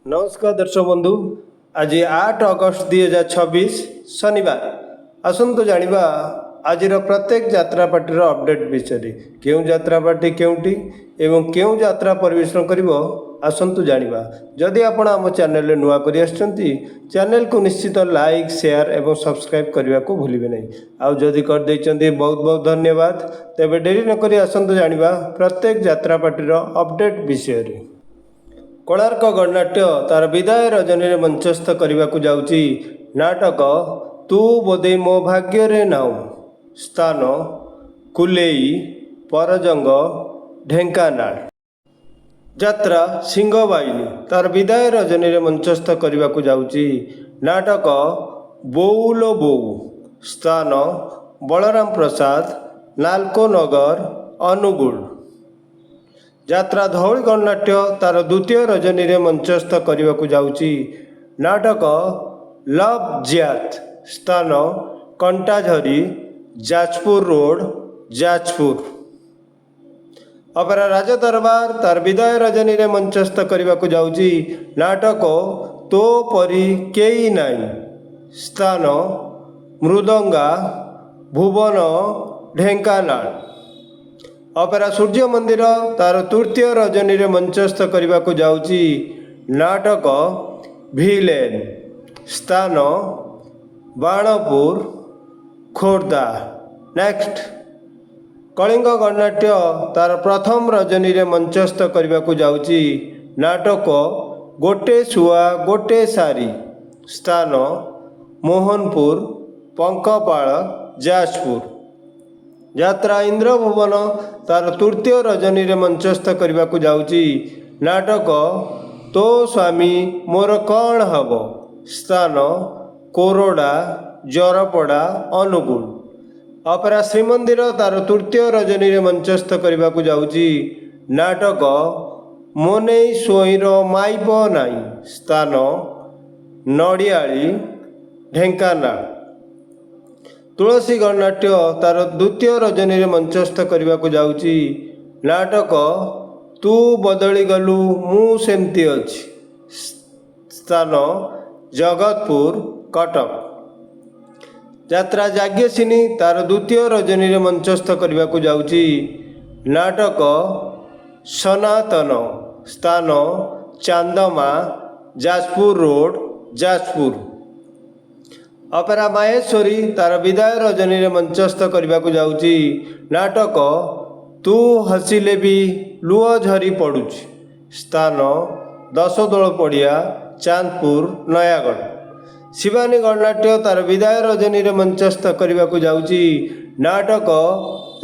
नमस्कार दर्शक बंधु। आज 8 अगस्त 2026 शनिवार। आसतु जानिबा आजिर प्रत्येक यात्रा पार्टी अपडेट विषय क्यों यात्रा पार्टी केउटी एवं क्यों यात्रा परिवेषण करिवो आसतु जानिबा। जदि आपण आम चैनल नुआ करि आछंती चैनल को निश्चित लाइक शेयर एवं सब्सक्राइब करने को भूलिबे नहीं। आउ जदि कर दैचंती बहुत बहुत धन्यवाद। तेबे डेरी न करि आसतु जानिबा प्रत्येक यात्रा पार्टी अपडेट विषय रे। कोणार्क गणनाट्य तार विदाय रजनी मंचस्थ करने को जाउची नाटक तू बोधे मो भाग्य रे नाउ। स्थान कुलेई परजंग ढेंकानाल। यात्रा सिंहवाहिनी तार विदाय रजनी मंचस्थ करने को जाउची नाटक बोउलो बोउ। स्थान बलराम प्रसाद नालको नगर अनुगुल। यात्रा धौली गणनाट्य तार द्वितीय रजनी मंचस्थ करने को जाउची नाटक लव ज्यात। स्थान कंटाझरी जाजपुर रोड जाजपुर। अपेरा राज दरबार तार विदाय रजनी मंचस्थ करने को जाउची नाटक तो परी केई नाई। स्थान मृदंगा भुवन ढेंकानाल। अपेरा सूर्य मंदिर तार तृतीय रजनी मंचस्थ करने को जाउची नाटक भिलेन। स्थान बाणपुर खोर्धा। नेक्स्ट कलिंग गणनाट्य तार प्रथम रजनी मंचस्थ करने को जाउची नाटक गोटे सुआ गोटे सारी। स्थान मोहनपुर पंकपाळ जाजपुर। यात्रा इंद्रभुवन तार तृतीय रजनी मंचस्थ करने को जाउची नाटक तो स्वामी मोर कौन हब। स्थान कोरोडा जरपड़ा अनुगुल। अपेरा श्रीमंदिर तार तृतीय रजनी मंचस्थ करने को जाउची नाटक मोने सोईर माइप नाई। स्थान नड़ियाली ढेंकानाल। तुलसी गणनाट्य तार द्वितीय रजनी मंचस्थ करने को जाउची नाटक तू बदली गलु मु सेमती अछि। स्थान जगतपुर कटक। यात्रा जाग्यसिनी तार द्वितीय रजनी मंचस्थ करने को जाउची नाटक सनातन। स्थान चांदमा जाजपुर रोड जाजपुर। अपेरा माहेश्वरी तार विदाय रजनी मंचस्थ करने को जाउची नाटक तू हसिले भी लुह झरी पड़ुची। स्थान दशदोल पड़िया चांदपुर नयागढ़। शिवानी गणनाट्य तार विदाय रजनी मंचस्थ करने को जाउची नाटक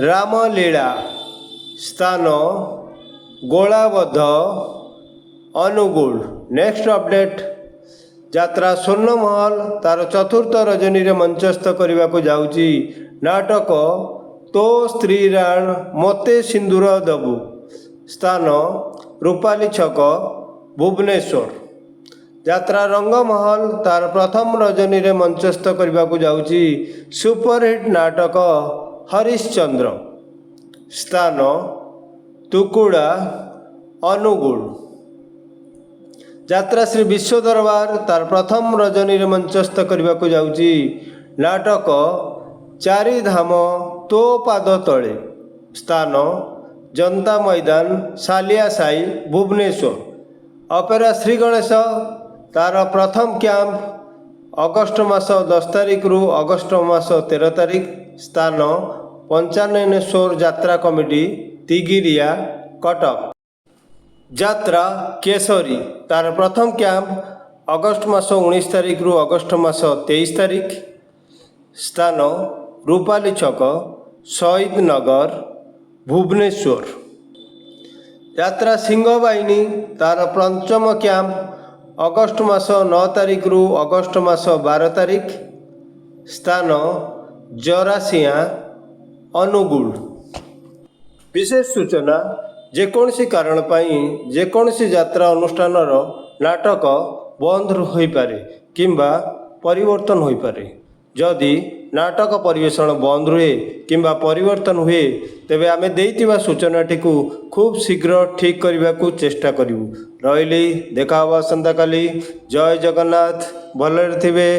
रामलीला। स्थान गोलाबद्ध अनुगुल। नेक्स्ट अपडेट यात्रा स्वर्णमहल तार चतुर्थ रजनी मंचस्थ करने को जाउची नाटक तो स्त्री राण मते सिंदूर दबु। स्थान रूपाली छक भुवनेश्वर। यात्रा रंगमहल तार प्रथम रजनी मंचस्थ करने को जाउची सुपरहिट नाटक हरिश्चंद्र। स्थान तुकुड़ा अनुगुल। यात्रा श्री विश्व दरबार तार प्रथम रजनी मंचस्थ करने को जाउची नाटक चारि धाम तो पाद तले। स्थान जनता मैदान सालिया साई भुवनेश्वर। अपेरा श्री गणेश तार प्रथम कैंप अगस्ट मास 10 तारिख रु अगस्ट मास 13 तारिख। स्थान पंचाननेश्वर यात्रा कमिटी तिगिरिया कटक। यात्रा केसरी तार प्रथम कैंप अगस्ट मास 19 तारिख रु अगस्ट मास 23 तारिख। स्थान रूपाली छक शहीद नगर भुवनेश्वर। यात्रा सिंहवाहिनी तार पंचम कैंप अगस्ट मास 9 तारिख रु अगस्ट मास 12 तारिख। स्थान जरासिया अनुगुल। विशेष सूचना जेकोसी कारण पाई जेकोसी यात्रा अनुष्ठान नाटक बंद हो पारे किंबा परिवर्तन हो पारे। जदि नाटक परिवेषण बंद रुहे किंबा परिवर्तन हुए तेबे आमे देइतिबा सूचनाटी को खूब शीघ्र ठीक करने को चेष्टा करिवु। ରହିଲି। ଦେଖା ହେବ ଆସନ୍ତାକାଲି। ଜୟ ଜଗନ୍ନାଥ। ଭଲରେ ଥିବେ।